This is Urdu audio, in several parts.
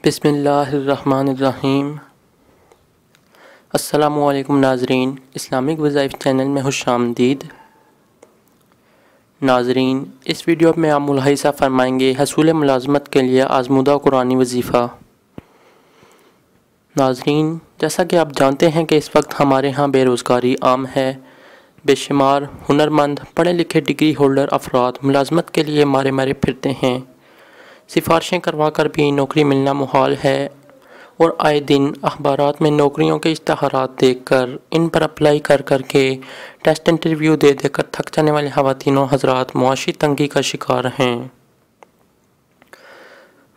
بسم اللہ الرحمن الرحیم۔ السلام علیکم ناظرین، اسلامک وظائف چینل میں خوش آمدید۔ ناظرین، اس ویڈیو میں آپ ملاحظہ فرمائیں گے حصول ملازمت کے لیے آزمودہ قرآنی وظیفہ۔ ناظرین، جیسا کہ آپ جانتے ہیں کہ اس وقت ہمارے ہاں بے روزگاری عام ہے۔ بے شمار ہنرمند پڑھے لکھے ڈگری ہولڈر افراد ملازمت کے لیے مارے پھرتے ہیں۔ سفارشیں کروا کر بھی نوکری ملنا محال ہے، اور آئے دن اخبارات میں نوکریوں کے اشتہارات دیکھ کر ان پر اپلائی کر کے ٹیسٹ انٹرویو دے کر تھک جانے والے خواتین و حضرات معاشی تنگی کا شکار ہیں۔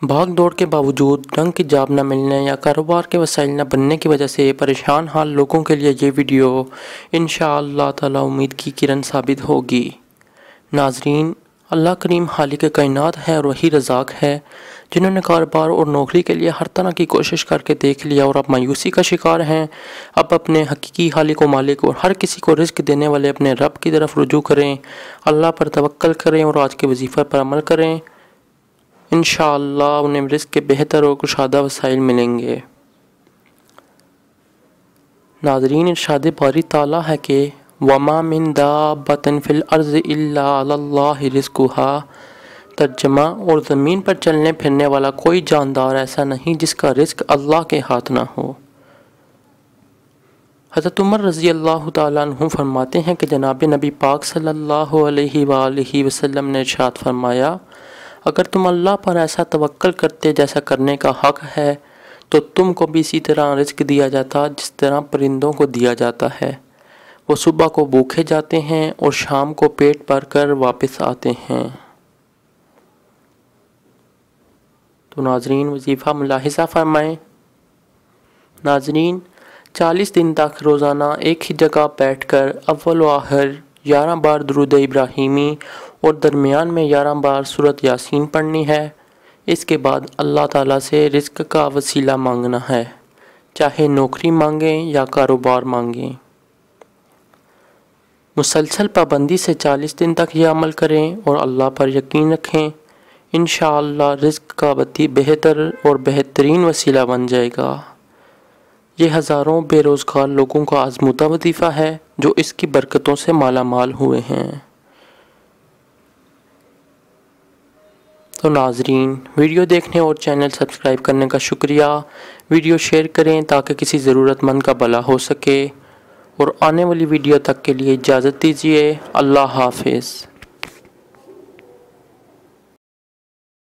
بھاگ دوڑ کے باوجود ڈھنگ کی جاب نہ ملنے یا کاروبار کے وسائل نہ بننے کی وجہ سے پریشان حال لوگوں کے لیے یہ ویڈیو انشاءاللہ تعالی امید کی کرن ثابت ہوگی۔ ناظرین، اللہ کریم خالق کائنات ہے اور وہی رزاق ہے، جنہوں نے کاروبار اور نوکری کے لیے ہر طرح کی کوشش کر کے دیکھ لیا اور اب مایوسی کا شکار ہیں۔ اب اپنے حقیقی خالق و مالک اور ہر کسی کو رزق دینے والے اپنے رب کی طرف رجوع کریں، اللہ پر توکل کریں اور آج کے وظیفہ پر عمل کریں۔ انشاءاللہ انہیں رزق کے بہتر اور کشادہ وسائل ملیں گے۔ ناظرین، ارشاد باری تعالیٰ ہے کہ وَمَا مِن دَابَّةٍ فِي الْأَرْضِ إِلَّا عَلَى اللَّهِ رِزْقُهَا۔ ترجمہ، اور زمین پر چلنے پھرنے والا کوئی جاندار ایسا نہیں جس کا رزق اللہ کے ہاتھ نہ ہو۔ حضرت عمر رضی اللہ تعالیٰ عنہ فرماتے ہیں کہ جناب نبی پاک صلی اللہ علیہ وآلہ وسلم نے ارشاد فرمایا، اگر تم اللہ پر ایسا توکل کرتے جیسا کرنے کا حق ہے تو تم کو بھی اسی طرح رزق دیا جاتا جس طرح پرندوں کو دیا جاتا ہے۔ وہ صبح کو بھوکے جاتے ہیں اور شام کو پیٹ بھر کر واپس آتے ہیں۔ تو ناظرین، وظیفہ ملاحظہ فرمائیں۔ ناظرین، 40 دن تک روزانہ ایک ہی جگہ بیٹھ کر اول و آخر 11 بار درود ابراہیمی اور درمیان میں 11 بار سورۃ یاسین پڑھنی ہے۔ اس کے بعد اللہ تعالیٰ سے رزق کا وسیلہ مانگنا ہے، چاہے نوکری مانگیں یا کاروبار مانگیں۔ مسلسل پابندی سے 40 دن تک یہ عمل کریں اور اللہ پر یقین رکھیں، انشاءاللہ رزق کا بہتر اور بہترین وسیلہ بن جائے گا۔ یہ ہزاروں بے روزگار لوگوں کا آزمودہ وظیفہ ہے جو اس کی برکتوں سے مالا مال ہوئے ہیں۔ تو ناظرین، ویڈیو دیکھنے اور چینل سبسکرائب کرنے کا شکریہ۔ ویڈیو شیئر کریں تاکہ کسی ضرورت مند کا بھلا ہو سکے، اور آنے والی ویڈیو تک کے لیے اجازت دیجیے۔ اللہ حافظ۔